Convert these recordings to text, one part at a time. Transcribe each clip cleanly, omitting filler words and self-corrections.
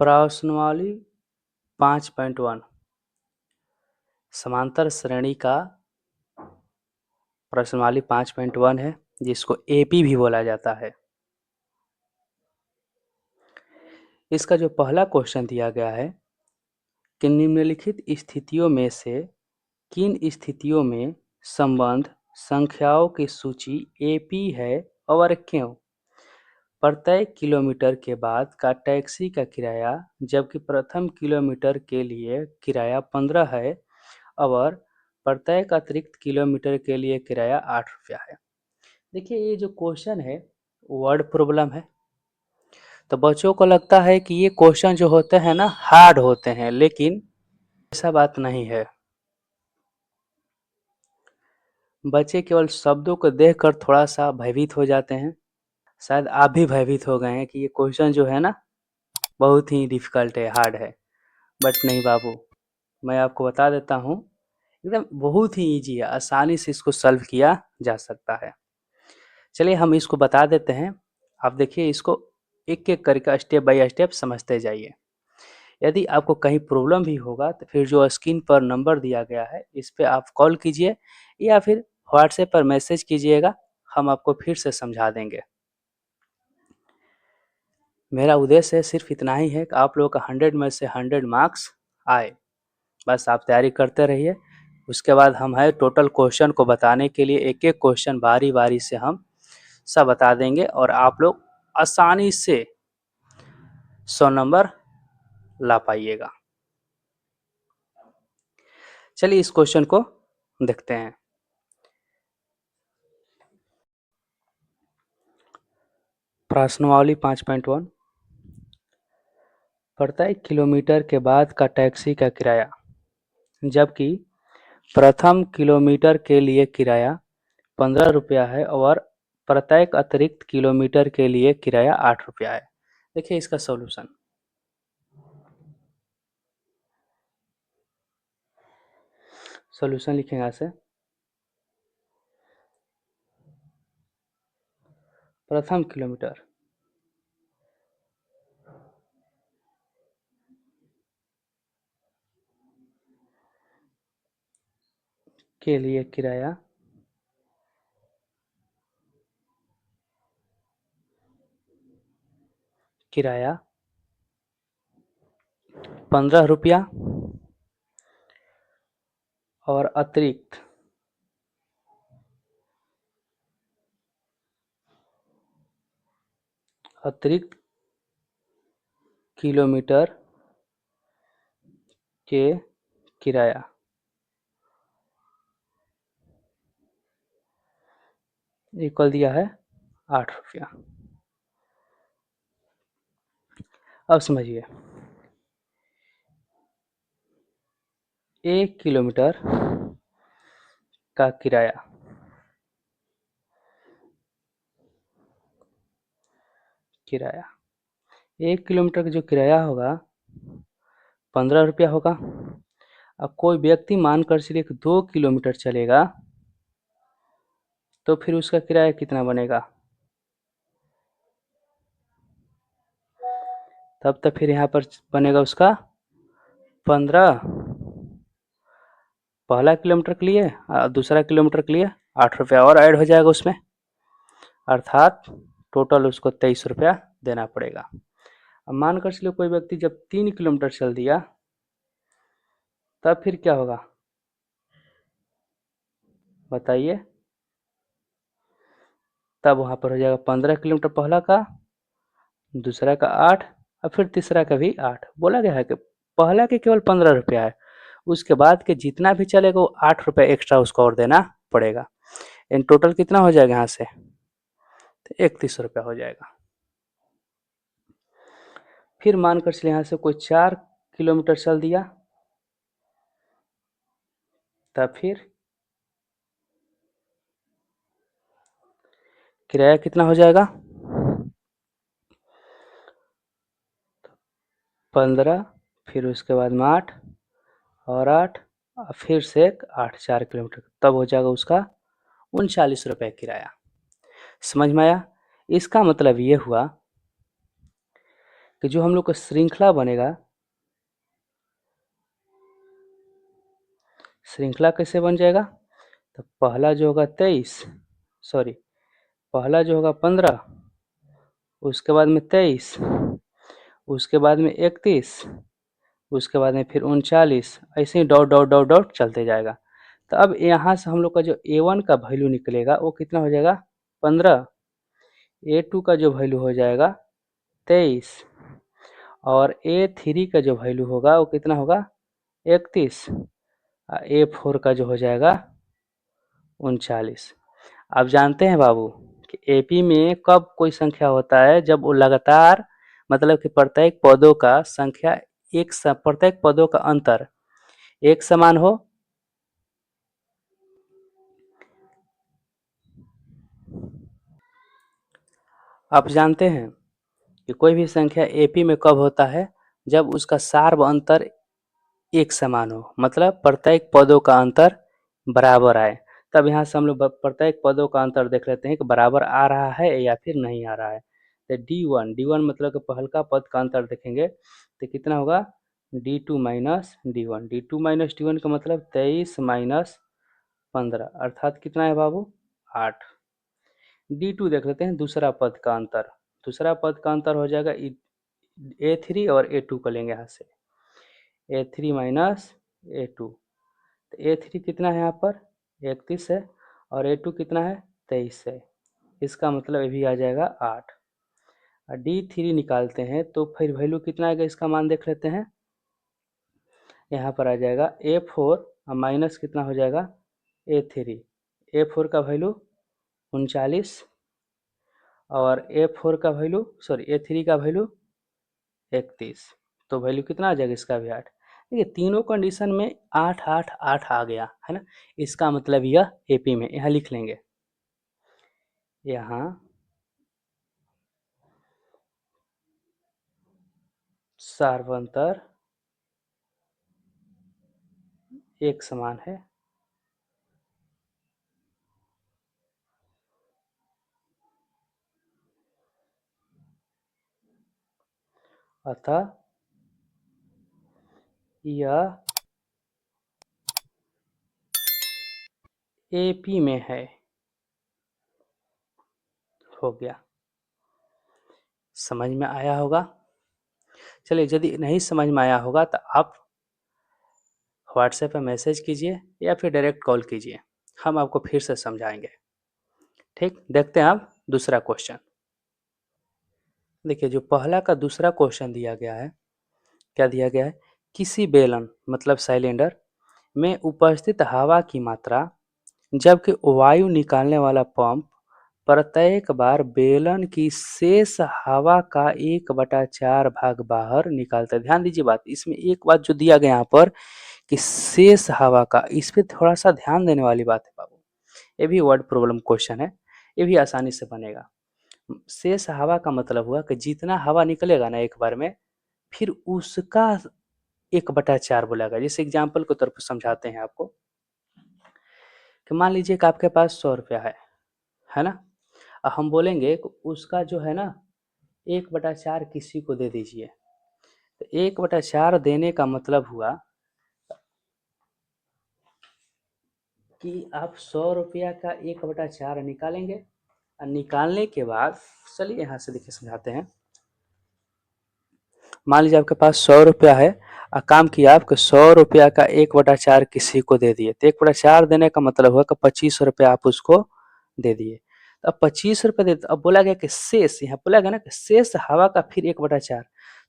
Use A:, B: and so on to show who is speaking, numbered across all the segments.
A: प्रश्नावली 5.1 समांतर श्रेणी का प्रश्नावली 5.1 है, जिसको एपी भी बोला जाता है। इसका जो पहला क्वेश्चन दिया गया है कि निम्नलिखित स्थितियों में से किन स्थितियों में संबंध संख्याओं की सूची एपी है और क्यों? प्रत्येक किलोमीटर के बाद का टैक्सी का किराया जबकि प्रथम किलोमीटर के लिए किराया 15 है और प्रत्येक अतिरिक्त किलोमीटर के लिए किराया 8 रुपया है। देखिए, ये जो क्वेश्चन है वर्ड प्रॉब्लम है, तो बच्चों को लगता है कि ये क्वेश्चन जो होते हैं ना हार्ड होते हैं, लेकिन ऐसा बात नहीं है। बच्चे केवल शब्दों को देखकर थोड़ा सा भयभीत हो जाते हैं। शायद आप भी भयभीत हो गए हैं कि ये क्वेश्चन जो है ना बहुत ही डिफिकल्ट है, हार्ड है। बट नहीं बाबू, मैं आपको बता देता हूँ, एकदम बहुत ही ईजी है, आसानी से इसको सॉल्व किया जा सकता है। चलिए हम इसको बता देते हैं। आप देखिए, इसको एक एक करके स्टेप बाय स्टेप समझते जाइए। यदि आपको कहीं प्रॉब्लम भी होगा तो फिर जो स्क्रीन पर नंबर दिया गया है इस पे आप कॉल कीजिए या फिर व्हाट्सएप पर मैसेज कीजिएगा, हम आपको फिर से समझा देंगे। मेरा उद्देश्य सिर्फ इतना ही है कि आप लोगों का 100 में से 100 मार्क्स आए। बस आप तैयारी करते रहिए। उसके बाद हम है टोटल क्वेश्चन को बताने के लिए एक एक क्वेश्चन बारी बारी से हम सब बता देंगे और आप लोग आसानी से 100 नंबर ला पाइएगा। चलिए इस क्वेश्चन को देखते हैं। प्रश्नावली 5.1 प्रत्येक किलोमीटर के बाद का टैक्सी का किराया जबकि प्रथम किलोमीटर के लिए किराया 15 रुपया है और प्रत्येक अतिरिक्त किलोमीटर के लिए किराया 8 रुपया है। देखिए इसका सॉल्यूशन। सॉल्यूशन लिखेंगे यहाँ से। प्रथम किलोमीटर के लिए किराया किराया 15 रुपया और अतिरिक्त किलोमीटर के किराया इक्वल दिया है 8 रुपया। अब समझिए, 1 किलोमीटर का किराया किराया 1 किलोमीटर का जो किराया होगा 15 रुपया होगा। अब कोई व्यक्ति मानकर चलिए कि 2 किलोमीटर चलेगा तो फिर उसका किराया कितना बनेगा? तब तो फिर यहाँ पर बनेगा उसका 15 पहला किलोमीटर के लिए और दूसरा किलोमीटर के लिए 8 रुपया और ऐड हो जाएगा उसमें, अर्थात टोटल उसको 23 रुपया देना पड़ेगा। अब मानकर चलिए कोई व्यक्ति जब 3 किलोमीटर चल दिया तब फिर क्या होगा बताइए? तब वहाँ पर हो जाएगा 15 किलोमीटर पहला का, दूसरा का 8 और फिर तीसरा का भी 8। बोला गया है कि पहला के केवल 15 रुपया है, उसके बाद के जितना भी चलेगा वो 8 रुपया एक्स्ट्रा उसको और देना पड़ेगा। इन टोटल कितना हो जाएगा यहाँ से? तो 31 रुपया हो जाएगा। फिर मानकर चलिए यहाँ से कोई 4 किलोमीटर चल दिया तब फिर किराया कितना हो जाएगा? 15 फिर उसके बाद में 8 और 8 और फिर से 8 4 किलोमीटर तब हो जाएगा उसका 39 रुपये किराया। समझ में आया? इसका मतलब ये हुआ कि जो हम लोग का श्रृंखला बनेगा, श्रृंखला कैसे बन जाएगा, तो पहला जो होगा 23, सॉरी पहला जो होगा 15, उसके बाद में 23, उसके बाद में 31, उसके बाद में फिर 39, ऐसे ही डॉट डॉट डॉट डॉट चलते जाएगा। तो अब यहाँ से हम लोग का जो A1 का वैल्यू निकलेगा वो कितना हो जाएगा 15, A2 का जो वैल्यू हो जाएगा 23 और A3 का जो वैल्यू होगा वो कितना होगा 31, A4 का जो हो जाएगा 39। आप जानते हैं बाबू कि एपी में कब कोई संख्या होता है, जब वो लगातार मतलब कि प्रत्येक पदों का संख्या प्रत्येक पदों का अंतर एक समान हो। आप जानते हैं कि कोई भी संख्या एपी में कब होता है, जब उसका सार्व अंतर एक समान हो, मतलब प्रत्येक पदों का अंतर बराबर आए। तब यहाँ से हम लोग प्रत्येक पदों का अंतर देख लेते हैं कि बराबर आ रहा है या फिर नहीं आ रहा है। तो D1 मतलब कि पहलका पद का अंतर देखेंगे तो कितना होगा D2 minus D1, D2 minus D1 का मतलब 23 माइनस 15 अर्थात कितना है बाबू 8। D2 देख लेते हैं दूसरा पद का अंतर, दूसरा पद का अंतर हो जाएगा A3 और A2 को लेंगे यहाँ से A3 माइनस A2, तो A3 कितना है यहाँ पर 31 है और A2 कितना है 23 है, इसका मतलब ये भी आ जाएगा 8। और D3 निकालते हैं तो फिर वैल्यू कितना आएगा इसका मान देख लेते हैं, यहाँ पर आ जाएगा A4 और माइनस कितना हो जाएगा A3, A4 का वैल्यू 39 और A4 का वैल्यू सॉरी A3 का वैल्यू 31, तो वैल्यू कितना आ जाएगा इसका भी 8। देखिए तीनों कंडीशन में 8 8 8 आ गया है ना, इसका मतलब यह एपी में, यहाँ लिख लेंगे, यहाँ सार्वंतर एक समान है, अतः यह एपी में है। हो गया, समझ में आया होगा। चलिए यदि नहीं समझ में आया होगा तो आप व्हाट्सएप पे मैसेज कीजिए या फिर डायरेक्ट कॉल कीजिए, हम आपको फिर से समझाएंगे। ठीक, देखते हैं आप दूसरा क्वेश्चन। देखिए जो पहला का दूसरा क्वेश्चन दिया गया है, क्या दिया गया है, किसी बेलन मतलब सिलेंडर में उपस्थित हवा की मात्रा जबकि वायु निकालने वाला पंप प्रत्येक बार बेलन की शेष हवा का 1/4 भाग बाहर निकालता है। ध्यान दीजिए बात, इसमें एक बात जो दिया गया यहाँ पर कि शेष हवा का, इस पे थोड़ा सा ध्यान देने वाली बात है बाबू, ये भी वर्ड प्रॉब्लम क्वेश्चन है, ये भी आसानी से बनेगा। शेष हवा का मतलब हुआ कि जितना हवा निकलेगा ना एक बार में, फिर उसका 1/4 बोलेगा। जैसे एग्जाम्पल के तौर पर समझाते हैं आपको कि मान लीजिए कि आपके पास 100 रुपया है ना, और हम बोलेंगे कि उसका जो है ना 1/4 किसी को दे दीजिए, तो 1/4 देने का मतलब हुआ कि आप 100 रुपया का 1/4 निकालेंगे, और निकालने के बाद चलिए यहाँ से देखिए समझाते हैं। मान लीजिए आपके पास 100 रुपया है और काम किया आपके 100 रुपया का 1/4 किसी को दे दिए, तो 1/4 देने का मतलब हुआ कि 25 रुपया आप उसको दे दिए। तो अब 25 रुपये दे, अब बोला गया कि शेष, यहाँ बोला गया ना कि शेष हवा का फिर 1/4,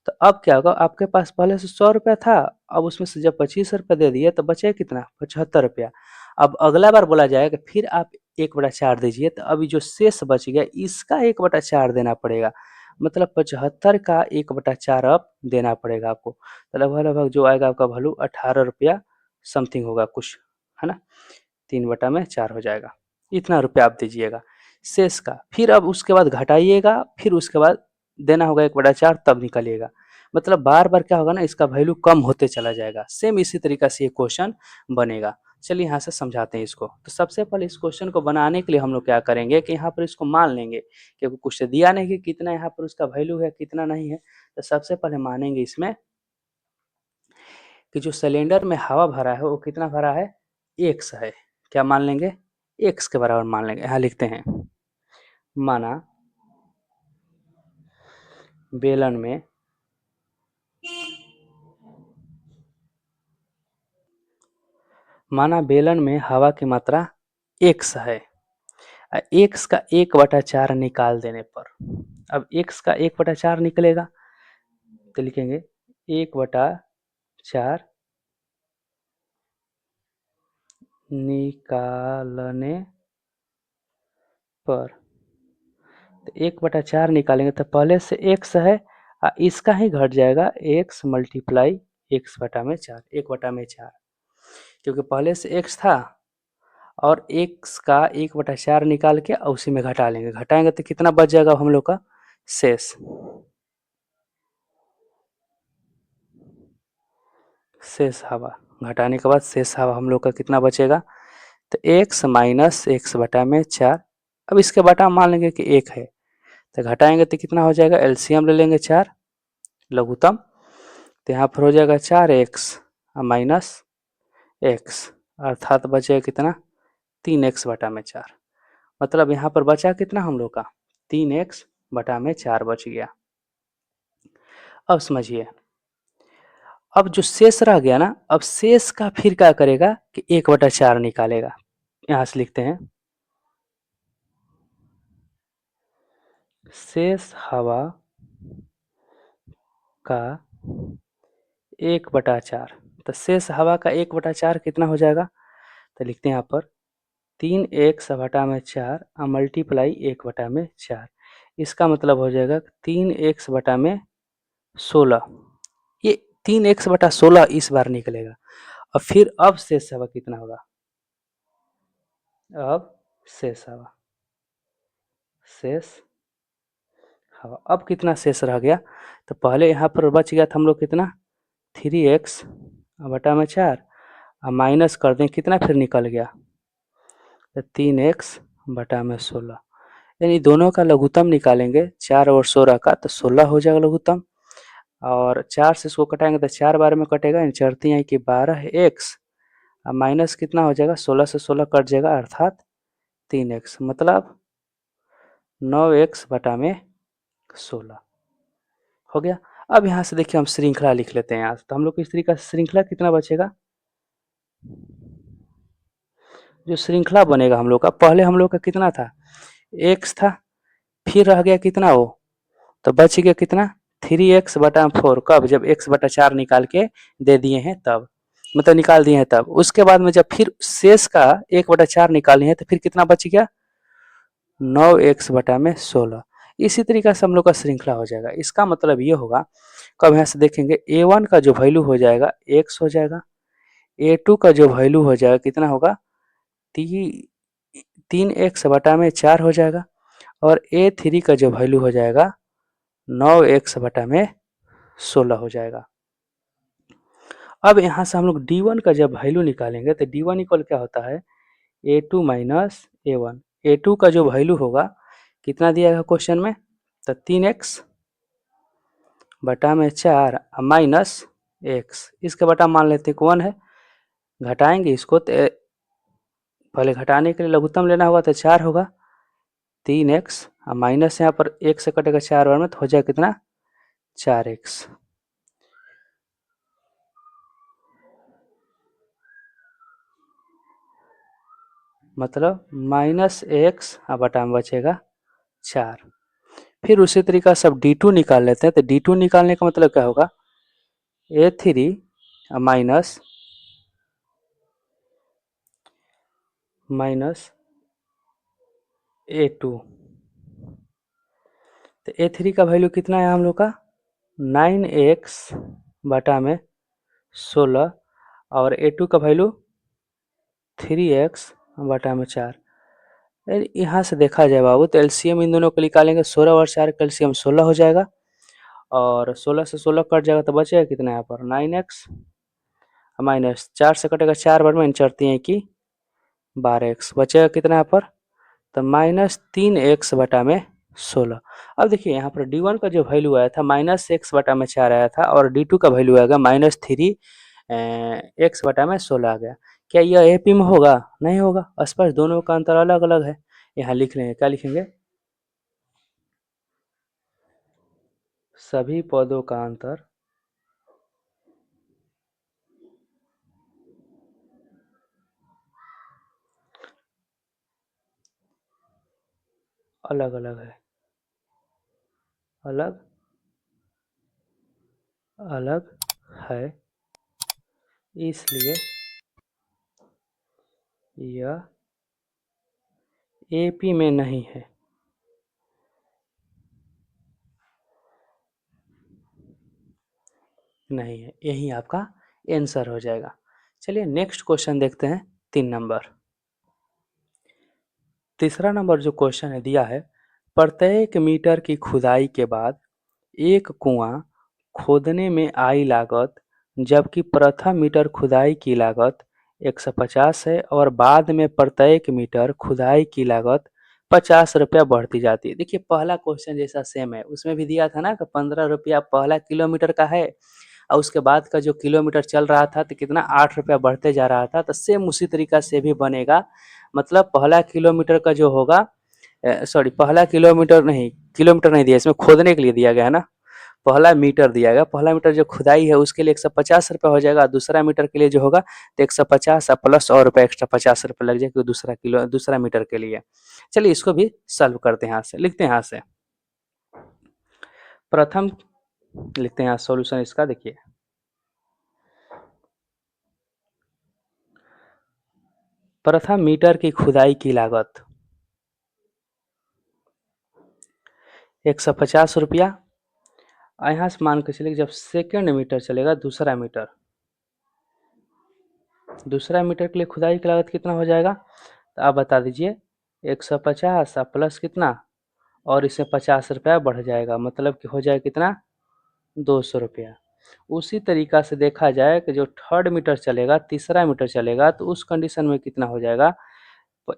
A: तो अब क्या होगा, आपके पास पहले से 100 रुपया था, अब उसमें से जब 25 रुपये दे दिए तो बचे कितना 75 रुपया। अब अगला बार बोला जाएगा कि फिर आप 1/4 दीजिए, तो अभी जो शेष बच गया इसका 1/4 देना पड़ेगा, मतलब 75 का 1/4 अब देना पड़ेगा आपको। तो लगभग लगभग जो आएगा आपका वैल्यू 18 रुपया समथिंग होगा कुछ, है ना, 3/4 हो जाएगा, इतना रुपया आप दीजिएगा शेष का। फिर अब उसके बाद घटाइएगा, फिर उसके बाद देना होगा 1/4 तब निकलिएगा, मतलब बार बार क्या होगा ना इसका वैल्यू कम होते चला जाएगा। सेम इसी तरीका से ये क्वेश्चन बनेगा। चलिए यहाँ से समझाते हैं इसको। तो सबसे पहले इस क्वेश्चन को बनाने के लिए हम लोग क्या करेंगे कि यहाँ पर इसको मान लेंगे, क्योंकि कुछ दिया नहीं कि कितना यहाँ पर उसका वैल्यू है, कितना नहीं है। तो सबसे पहले मानेंगे इसमें कि जो सिलेंडर में हवा भरा है वो कितना भरा है, x है। क्या मान लेंगे, x के बराबर मान लेंगे। यहाँ लिखते हैं, माना बेलन में हवा की मात्रा x है। x का 1/4 निकाल देने पर, अब x का 1/4 निकलेगा तो लिखेंगे 1/4 निकालने पर, तो 1/4 निकालेंगे तो पहले से x है, इसका ही घट जाएगा x मल्टीप्लाई x/4, 1/4, क्योंकि पहले से x था और x का 1/4 निकाल के उसी में घटा लेंगे। घटाएंगे तो कितना बच जाएगा हम लोग का शेष, हवा। घटाने के बाद शेष हवा हम लोग का कितना बचेगा, तो x माइनस x/4। अब इसके बटा मान लेंगे कि 1 है, तो घटाएंगे तो कितना हो जाएगा, एलसीएम ले लेंगे 4 लघुत्तम, तो यहाँ पर हो जाएगा 4x माइनस x, अर्थात बचेगा कितना 3x/4। मतलब यहाँ पर बचा कितना हम लोग का 3x/4 बच गया। अब समझिए, अब जो शेष रह गया ना, अब शेष का फिर क्या करेगा कि 1/4 निकालेगा। यहाँ से लिखते हैं, शेष हवा का 1/4, तो शेष हवा का 1/4 कितना हो जाएगा, तो लिखते हैं यहाँ पर 3x/4 मल्टीप्लाई 1/4। इसका मतलब हो जाएगा 3x/16। ये 3x/16 इस बार निकलेगा। और फिर अब शेष हवा कितना होगा, अब शेष हवा अब कितना शेष रह गया, तो पहले यहाँ पर बच गया था हम लोग कितना 3x/4, माइनस कर दें कितना फिर निकल गया, तो 3x/16, यानी दोनों का लघुत्तम निकालेंगे 4 और 16 का, तो 16 हो जाएगा लघुत्तम। और 4 से इसको कटाएंगे तो 4 बार में कटेगा, यानी चढ़ती है कि 12x, माइनस कितना हो जाएगा 16 से 16 कट जाएगा, अर्थात 3x, मतलब 9x/16 हो गया। अब यहाँ से देखिए हम श्रृंखला लिख लेते हैं यहाँ से, तो हम लोग को इस तरीके से श्रृंखला कितना बचेगा, जो श्रृंखला बनेगा हम लोग का, पहले हम लोग का कितना था x था, फिर रह गया कितना वो, तो बच गया कितना 3x/4, कब जब x/4 निकाल के दे दिए हैं तब, मतलब निकाल दिए हैं तब। उसके बाद में जब फिर शेष का 1/4 निकाले हैं तो फिर कितना बच गया 9x/16। इसी तरीके से हम लोग का श्रृंखला हो जाएगा। इसका मतलब ये होगा, कब यहाँ से देखेंगे a1 का जो वैल्यू हो जाएगा x हो जाएगा, a2 का जो वैल्यू हो जाएगा कितना होगा 3x/4 हो जाएगा, और a3 का जो वैल्यू हो जाएगा 9x/16 हो जाएगा। अब यहाँ से हम लोग d1 का जब वैल्यू निकालेंगे तो d1 इक्वल क्या होता है a2 माइनस a1। a2 का जो वैल्यू होगा कितना दिया है क्वेश्चन में, तो 3x/4 माइनस x, इसके बटा मान लेते हैं 1 है। घटाएंगे इसको तो पहले घटाने के लिए लघुत्तम लेना होगा, तो 4 होगा, 3x माइनस यहाँ पर 1 से कटेगा 4 बार में, तो हो जाएगा कितना 4x, मतलब माइनस x बटा में बचेगा 4। फिर उसी तरीका से अब d2 निकाल लेते हैं, तो d2 निकालने का मतलब क्या होगा a3 माइनस a2, तो a3 का वैल्यू कितना है हम लोग का 9x/16, और a2 का वैल्यू 3x/4। यहाँ से देखा जाए बाबू तो एलसीएम इन दोनों को निकालेंगे, 16 और 4 का एलसीएम 16 हो जाएगा, और 16 से 16 कट जाएगा तो बचेगा कितना यहाँ पर 9x माइनस 4 से कटेगा 4 बार में चढ़ती हैं कि 12x बचेगा कितना यहाँ पर, तो -3x बटा में 16। अब देखिए यहाँ पर D1 का जो वैल्यू आया था -x बटा में 4 आया था और D2 का वैल्यू आएगा -3 x बटा में 16 आ गया। क्या यह AP में होगा? नहीं होगा, स्पष्ट दोनों का अंतर अलग अलग है। यहाँ लिख लेंगे, क्या लिखेंगे, सभी पदों का अंतर अलग अलग है, अलग अलग है, इसलिए यह AP में नहीं है। नहीं है, यही आपका आंसर हो जाएगा। चलिए नेक्स्ट क्वेश्चन देखते हैं, 3 नंबर। तीसरा नंबर जो क्वेश्चन है दिया है, प्रत्येक मीटर की खुदाई के बाद एक कुआं खोदने में आई लागत, जबकि प्रथम मीटर खुदाई की लागत 150 है और बाद में प्रत्येक मीटर खुदाई की लागत 50 रुपया बढ़ती जाती है। देखिए पहला क्वेश्चन जैसा सेम है, उसमें भी दिया था ना कि 15 रुपया पहला किलोमीटर का है और उसके बाद का जो किलोमीटर चल रहा था तो कितना 8 रुपया बढ़ते जा रहा था, तो सेम उसी तरीका से भी बनेगा। मतलब पहला किलोमीटर का जो होगा, सॉरी पहला किलोमीटर नहीं, किलोमीटर नहीं दिया इसमें, खोदने के लिए दिया गया है ना, पहला मीटर दिया गया, पहला मीटर जो खुदाई है उसके लिए 150 रुपये हो जाएगा, दूसरा मीटर के लिए जो होगा तो 150 प्लस और रुपये एक्स्ट्रा 50 रुपये लग जाएगा दूसरा मीटर के लिए। चलिए इसको भी सॉल्व करते हैं, यहाँ से लिखते हैं, यहाँ से प्रथम लिखते हैं, यहाँ सॉल्यूशन इसका देखिए, प्रथम मीटर की खुदाई की लागत 150 रुपया। यहाँ से मान के चलिए जब सेकेंड मीटर चलेगा, दूसरा मीटर के लिए खुदाई की लागत कितना हो जाएगा, तो आप बता दीजिए, 150 प्लस कितना और इससे 50 रुपया बढ़ जाएगा, मतलब कि हो जाएगा कितना, 200 रुपया। उसी तरीका से देखा जाए कि जो थर्ड मीटर चलेगा, तीसरा मीटर चलेगा, तो उस कंडीशन में कितना हो जाएगा,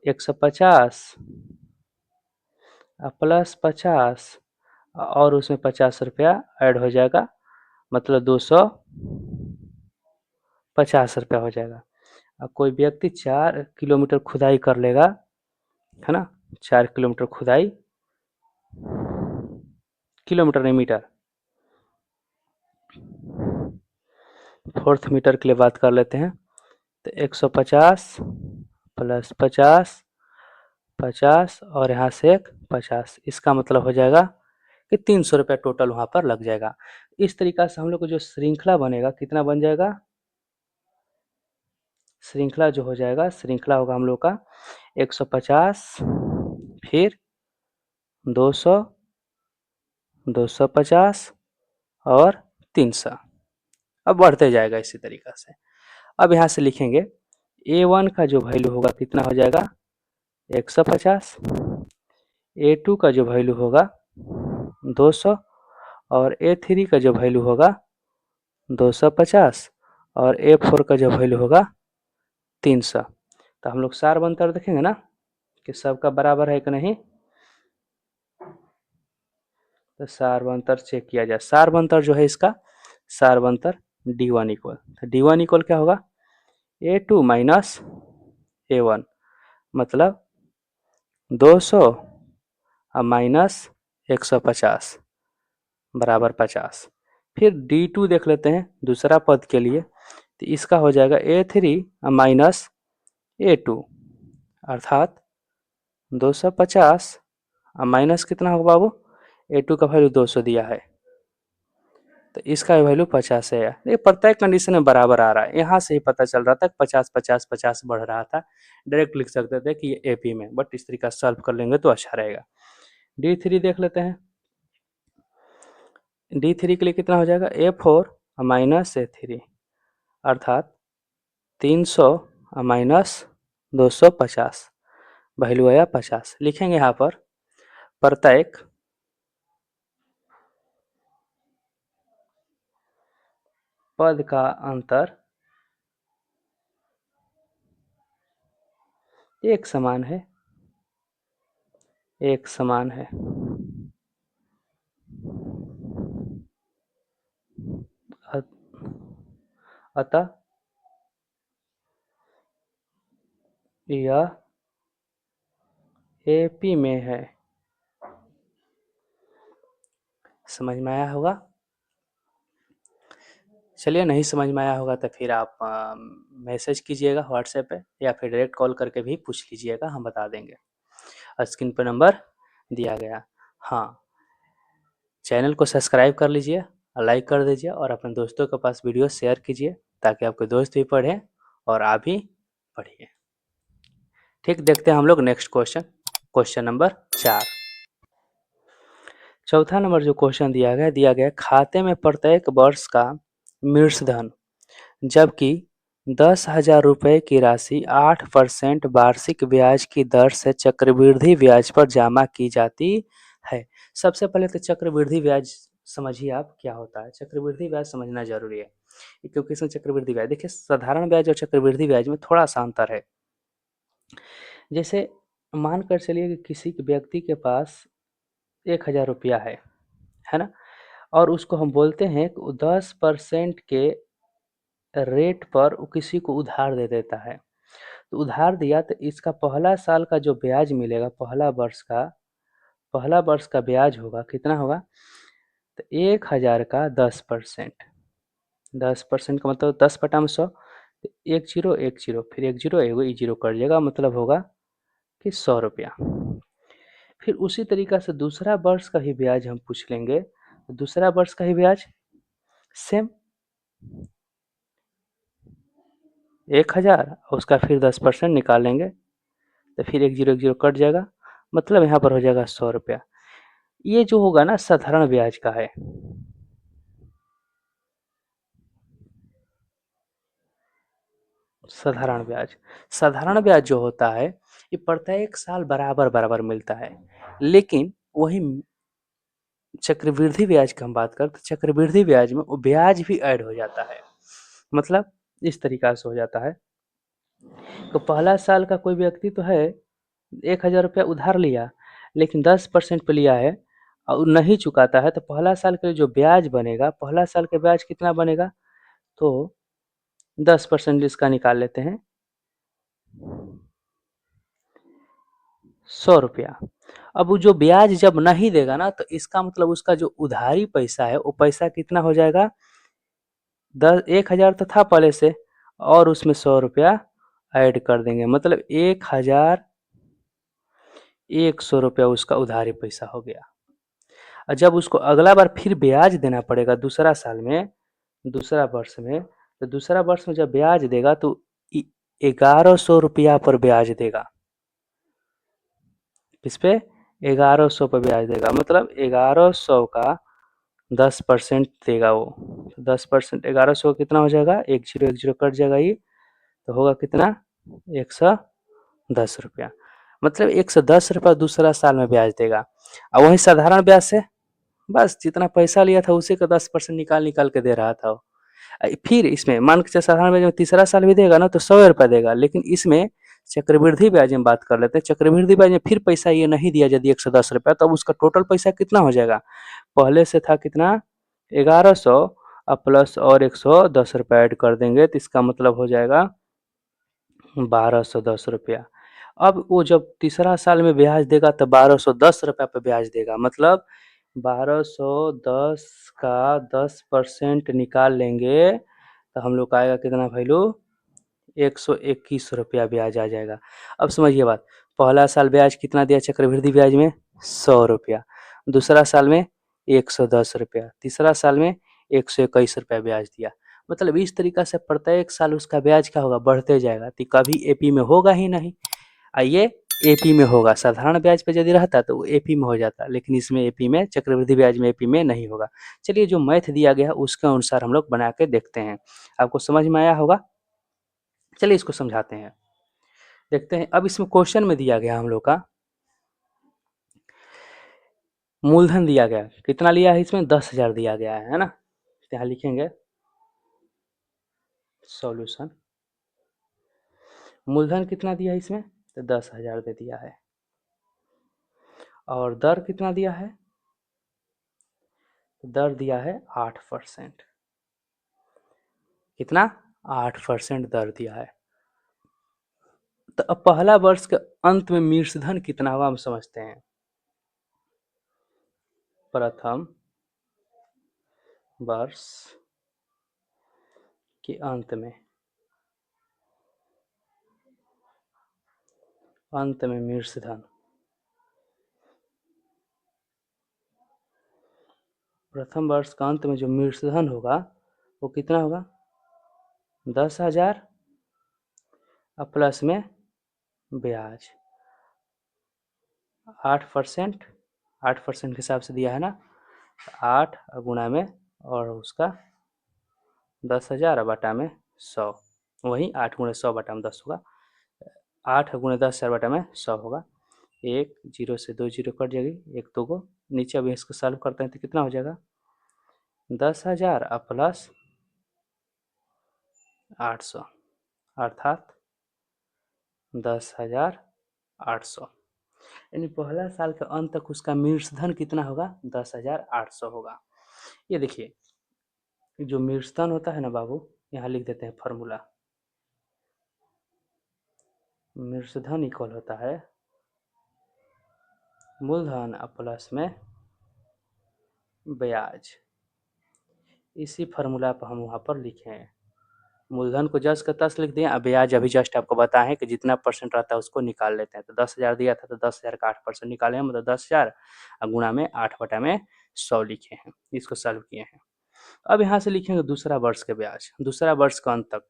A: 150 प्लस 50 और उसमें 50 रुपया ऐड हो जाएगा, मतलब 250 रुपया हो जाएगा। अब कोई व्यक्ति 4 किलोमीटर खुदाई कर लेगा, है ना, 4 किलोमीटर खुदाई, किलोमीटर नहीं मीटर, फोर्थ मीटर के लिए बात कर लेते हैं, तो 150 प्लस 50, 50 और यहाँ से एक 50, इसका मतलब हो जाएगा कि 300 रुपया टोटल वहाँ पर लग जाएगा। इस तरीका से हम लोग को जो श्रृंखला बनेगा कितना बन जाएगा, श्रृंखला जो हो जाएगा, श्रृंखला होगा हम लोग का 150 फिर 200, 250 और 300, अब बढ़ते जाएगा इसी तरीका से। अब यहाँ से लिखेंगे A1 का जो वैल्यू होगा कितना हो जाएगा, 150, A2 का जो वैल्यू होगा 200 और A3 का जो वैल्यू होगा 250 और A4 का जो वैल्यू होगा 300। तो हम लोग सार अंतर देखेंगे ना कि सबका बराबर है कि नहीं, तो सार अंतर चेक किया जाए। सार अंतर जो है इसका, सार अंतर D1 इक्वल, तो D1 इक्वल क्या होगा, A2 माइनस A1, मतलब 200 और माइनस 150 बराबर 50। फिर D2 देख लेते हैं दूसरा पद के लिए, तो इसका हो जाएगा A3 माइनस A2, अर्थात 250 माइनस कितना होगा बाबू, A2 का वैल्यू 200 दिया है तो इसका वैल्यू 50 है। ये प्रत्येक कंडीशन में बराबर आ रहा है, यहाँ से ही पता चल रहा था 50 50 50 बढ़ रहा था, डायरेक्ट लिख सकते थे कि ये AP में, बट इस तरीका से सॉल्व कर लेंगे तो अच्छा रहेगा। D3 देख लेते हैं, D3 के लिए कितना हो जाएगा, A4 माइनस A3, अर्थात 300 माइनस 250, वैल्यू आया 50। लिखेंगे यहाँ पर प्रत्येक पद का अंतर एक समान है, एक समान है। अतः यह एपी में है। समझ में आया होगा? चलिए, नहीं समझ में आया होगा तो फिर आप मैसेज कीजिएगा व्हाट्सएप पे, या फिर डायरेक्ट कॉल करके भी पूछ लीजिएगा, हम बता देंगे। स्क्रीन पर नंबर दिया गया। हाँ, चैनल को सब्सक्राइब कर लीजिए, लाइक कर दीजिए और अपने दोस्तों के पास वीडियो शेयर कीजिए, ताकि आपके दोस्त भी पढ़ें और आप भी पढ़िए। ठीक, देखते हैं हम लोग नेक्स्ट क्वेश्चन नंबर 4। चौथा नंबर जो क्वेश्चन दिया गया खाते में प्रत्येक वर्ष का मृतधन, जबकि 10,000 रुपये की राशि 8% वार्षिक ब्याज की दर से चक्रवृद्धि ब्याज पर जमा की जाती है। सबसे पहले तो चक्रवृद्धि ब्याज समझिए आप क्या होता है। चक्रवृद्धि ब्याज समझना जरूरी है, क्योंकि इसमें चक्रवृद्धि ब्याज, देखिए साधारण ब्याज और चक्रवृद्धि ब्याज में थोड़ा सा अंतर है। जैसे मान कर चलिए कि किसी व्यक्ति के पास 1,000 रुपया है ना, और उसको हम बोलते हैं कि 10% के रेट पर वो किसी को उधार दे देता है। तो उधार दिया तो इसका पहला साल का जो ब्याज मिलेगा, पहला वर्ष का ब्याज होगा, कितना होगा? तो 1,000 का 10%, 10% का मतलब 10 बटा में 100, तो 10 10, फिर 10 एगो ई जीरो कट जाएगा, मतलब होगा कि 100 रुपया। फिर उसी तरीका से दूसरा वर्ष का ही ब्याज हम पूछ लेंगे। दूसरा वर्ष का ही ब्याज सेम 1,000, उसका फिर 10% निकालेंगे, तो फिर 10 कट जाएगा, मतलब यहाँ पर हो जाएगा 100 रुपया। ये जो होगा ना साधारण ब्याज का है। साधारण ब्याज जो होता है ये प्रत्येक साल बराबर बराबर मिलता है, लेकिन वही चक्रवृद्धि ब्याज की हम बात करें तो चक्रवृद्धि ब्याज में वो ब्याज भी ऐड हो जाता है। मतलब इस तरीका से हो जाता है, तो पहला साल का कोई व्यक्ति तो है 1,000 रुपया उधार लिया, लेकिन 10% पे लिया है और नहीं चुकाता है, तो पहला साल के जो ब्याज बनेगा, पहला साल का ब्याज कितना बनेगा? तो 10% इसका निकाल लेते हैं, 100 रुपया। अब वो जो ब्याज जब नहीं देगा ना, तो इसका मतलब उसका जो उधारी पैसा है वो पैसा कितना हो जाएगा? 1,000 तो था पहले से, और उसमें 100 रुपया ऐड कर देंगे, मतलब 1,100 रुपया उसका उधारी पैसा हो गया। और जब उसको अगला बार फिर ब्याज देना पड़ेगा दूसरा साल में, दूसरा वर्ष में, तो दूसरा वर्ष में जब ब्याज देगा तो 1,100 रुपया पर ब्याज देगा। इस पे 1,100 पर ब्याज देगा, मतलब 1,100 का 10% देगा वो। 10% 1,100 कितना हो जाएगा? 10 कट जाएगा, ये तो होगा कितना? 110 रुपया। मतलब 110 रुपया दूसरा साल में ब्याज देगा। और वही साधारण ब्याज से बस जितना पैसा लिया था उसी का 10% निकाल निकाल के दे रहा था। फिर इसमें मान के चलिए साधारण ब्याज में तीसरा साल भी देगा ना तो 100 रुपया देगा, लेकिन इसमें चक्रवृद्धि ब्याज में बात कर लेते हैं। चक्रवृद्धि ब्याज में फिर पैसा ये नहीं दिया यदि 110 रुपया, तब उसका टोटल पैसा कितना हो जाएगा? पहले से था कितना? 1,100, अब प्लस और 110 रुपया ऐड कर देंगे, तो इसका मतलब हो जाएगा 1,210 रुपया। अब वो जब तीसरा साल में ब्याज देगा तो 1,210 रुपया पे ब्याज देगा, मतलब 1,210 का 10% निकाल लेंगे तो हम लोग का आएगा कितना वैल्यू? 121 रुपया ब्याज आ जाएगा। अब समझिए बात, पहला साल ब्याज कितना दिया चक्रवृद्धि ब्याज में? 100 रुपया। दूसरा साल में 110 रुपया। तीसरा साल में 121 रुपया ब्याज दिया। मतलब इस तरीका से प्रत्येक साल उसका ब्याज क्या होगा? बढ़ते जाएगा, तो कभी एपी में होगा ही नहीं। ये एपी में होगा, साधारण ब्याज पे यदि रहता तो वो एपी में हो जाता, लेकिन इसमें एपी में, चक्रवृद्धि ब्याज में एपी में नहीं होगा। चलिए, जो मैथ दिया गया है उसके अनुसार हम लोग बना के देखते हैं। आपको समझ में आया होगा? चलिए इसको समझाते हैं, देखते हैं। अब इसमें क्वेश्चन में दिया गया हम लोग का मूलधन दिया गया, कितना लिया है इसमें? 10,000 दिया गया है ना। यहाँ लिखेंगे सॉल्यूशन। मूलधन कितना दिया है इसमें? तो 10,000 दे दिया है। और दर कितना दिया है? दर दिया है 8%। कितना? 8% दर दिया है। तो अब पहला वर्ष के अंत में मूलधन कितना होगा हम समझते हैं। प्रथम वर्ष के अंत में मूलधन, प्रथम वर्ष का अंत में जो मूलधन होगा वो कितना होगा? 10,000 और प्लस में ब्याज 8%। 8% के हिसाब से दिया है ना, 8 गुणा में और उसका 10,000 बटा में 100, वही 8 गुणे 100 बटा में 10 होगा। 8 गुणे 10,000 बटा में 100 होगा। 1 0 से 2 0 कट जाएगी, 1 2 को नीचे अभी इसको सॉल्व करते हैं तो कितना हो जाएगा? 10,000 और प्लस 800 अर्थात 10,800। यानी पहला साल के अंत तक उसका मूलधन कितना होगा? 10,800 होगा। ये देखिए जो मूलधन होता है ना बाबू, यहाँ लिख देते हैं फॉर्मूला। मूलधन इक्वल होता है मूलधन प्लस में ब्याज। इसी फॉर्मूला पर हम वहाँ पर लिखे हैं। मूलधन को जस का तस लिख दिए, अब ब्याज अभी जस्ट आपको बताएं कि जितना परसेंट रहता है उसको निकाल लेते हैं। तो 10,000 दिया था तो 10,000 का 8% निकाले हैं, मतलब 10,000 गुणा में 8 बटा में 100 लिखे हैं, इसको सॉल्व किए हैं। अब यहाँ से लिखेंगे दूसरा वर्ष के ब्याज, दूसरा वर्ष का अंत तक,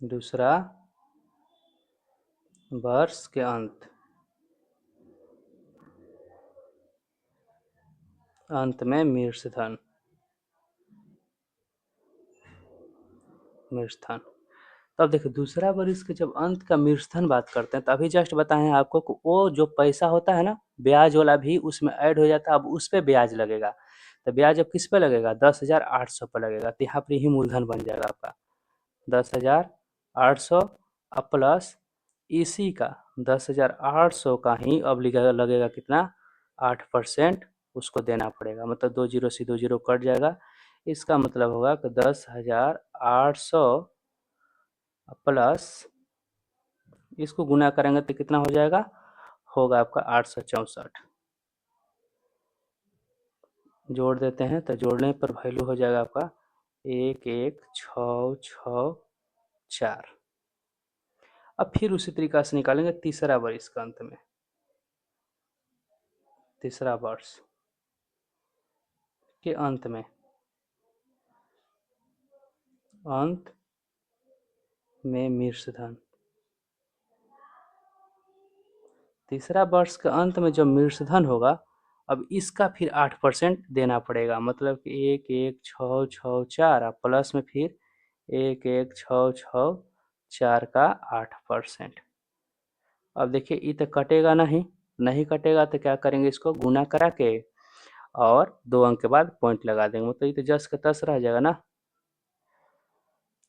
A: दूसरा वर्ष के अंत में मूलधन। तब देखिए दूसरा वर्ष के जब अंत का मूलधन बात करते हैं तो अभी जस्ट बताए हैं आपको कि वो जो पैसा होता है ना ब्याज वाला भी उसमें ऐड हो जाता है। अब उस पर ब्याज लगेगा, तो ब्याज अब किस पे लगेगा? 10,800 पर लगेगा। तो यहाँ पर ही मूलधन बन जाएगा आपका 10,800 प्लस इसी का 10,800 का ही अब लगेगा कितना? 8% उसको देना पड़ेगा, मतलब 2 जीरो से 2 जीरो कट जाएगा। इसका मतलब होगा कि 10,800 प्लस इसको गुना करेंगे तो कितना हो जाएगा? होगा आपका 864। जोड़ देते हैं तो जोड़ने पर वैल्यू हो जाएगा आपका 1166 अब फिर उसी तरीका से निकालेंगे तीसरा वर्ष का अंत में, तीसरा वर्ष के अंत में मूलधन। तीसरा वर्ष के अंत में जब मूलधन होगा अब इसका फिर 8% देना पड़ेगा, मतलब कि 1166 प्लस में फिर 1166 का 8%। अब देखिए ये तो कटेगा नहीं, नहीं कटेगा तो क्या करेंगे? इसको गुना करा के और 2 अंक के बाद पॉइंट लगा देंगे, मतलब ये तो जस का तस रह जाएगा ना।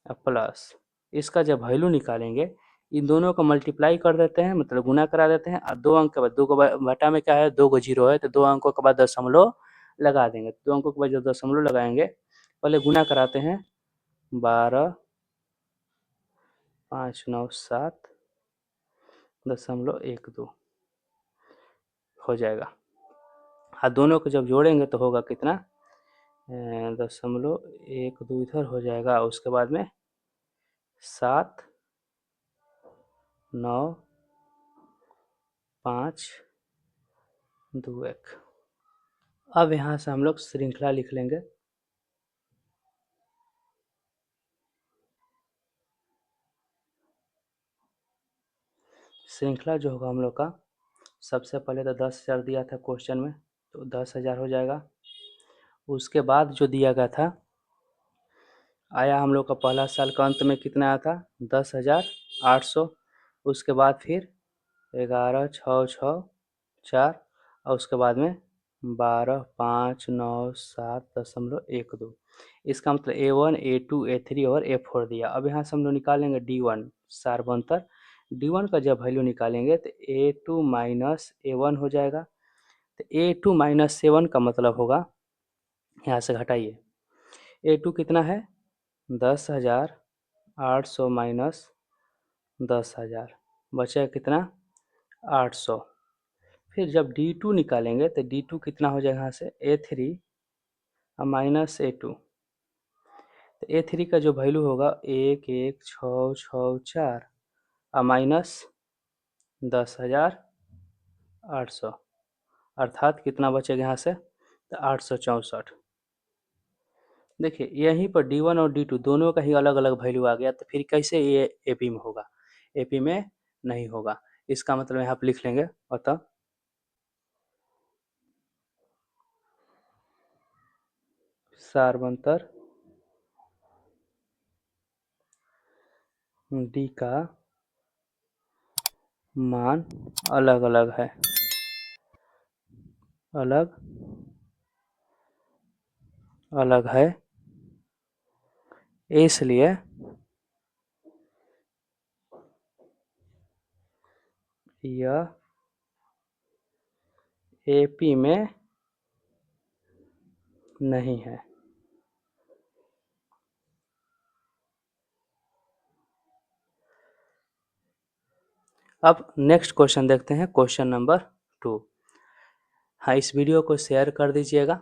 A: प्लस इसका जब वैल्यू निकालेंगे इन दोनों को मल्टीप्लाई कर देते हैं, मतलब गुना करा देते हैं और 2 अंक के बाद 2 को बटा में क्या है? 2 को जीरो है तो 2 अंकों के बाद दशमलव लगा देंगे। 2 अंकों के बाद जब दशमलव लगाएंगे पहले गुना कराते हैं 12 5 9 7.12 हो जाएगा। हाँ दोनों को जब जोड़ेंगे तो होगा कितना? 0.12 इधर हो जाएगा, उसके बाद में 7 9 5 2 1। अब यहाँ से हम लोग श्रृंखला लिख लेंगे। श्रृंखला जो होगा हम लोग का, सबसे पहले तो 10,000 दिया था क्वेश्चन में तो 10,000 हो जाएगा। उसके बाद जो दिया गया था आया हम लोग का पहला साल का अंत में कितना आया था? 10,800। उसके बाद फिर 11,664 और उसके बाद में 12,5,9,7.12। इसका मतलब A1, A2, A3 और A4 दिया। अब यहाँ से हम लोग निकालेंगे D1 सार्वंतर। D1 का जब वैल्यू निकालेंगे तो A2 माइनस A1 हो जाएगा। तो A2 माइनस A1 का मतलब होगा, यहाँ से घटाइए, A2 कितना है 10,800 माइनस 10,000 बचेगा कितना 800। फिर जब D2 निकालेंगे तो D2 कितना हो जाएगा, यहाँ से A3 माइनस A2। तो A3 का जो वैल्यू होगा 1,1,6,6,4 माइनस 10,800, अर्थात कितना बचेगा यहाँ से तो 864। देखिए यहीं पर D1 और D2 दोनों का ही अलग अलग वैल्यू आ गया, तो फिर कैसे ये AP में होगा, AP में नहीं होगा। इसका मतलब यहाँ पर लिख लेंगे, अतः सार्वंतर D का मान अलग अलग है, अलग अलग है, इसलिए यह AP में नहीं है। अब नेक्स्ट क्वेश्चन देखते हैं, क्वेश्चन नंबर 2। हाँ, इस वीडियो को शेयर कर दीजिएगा।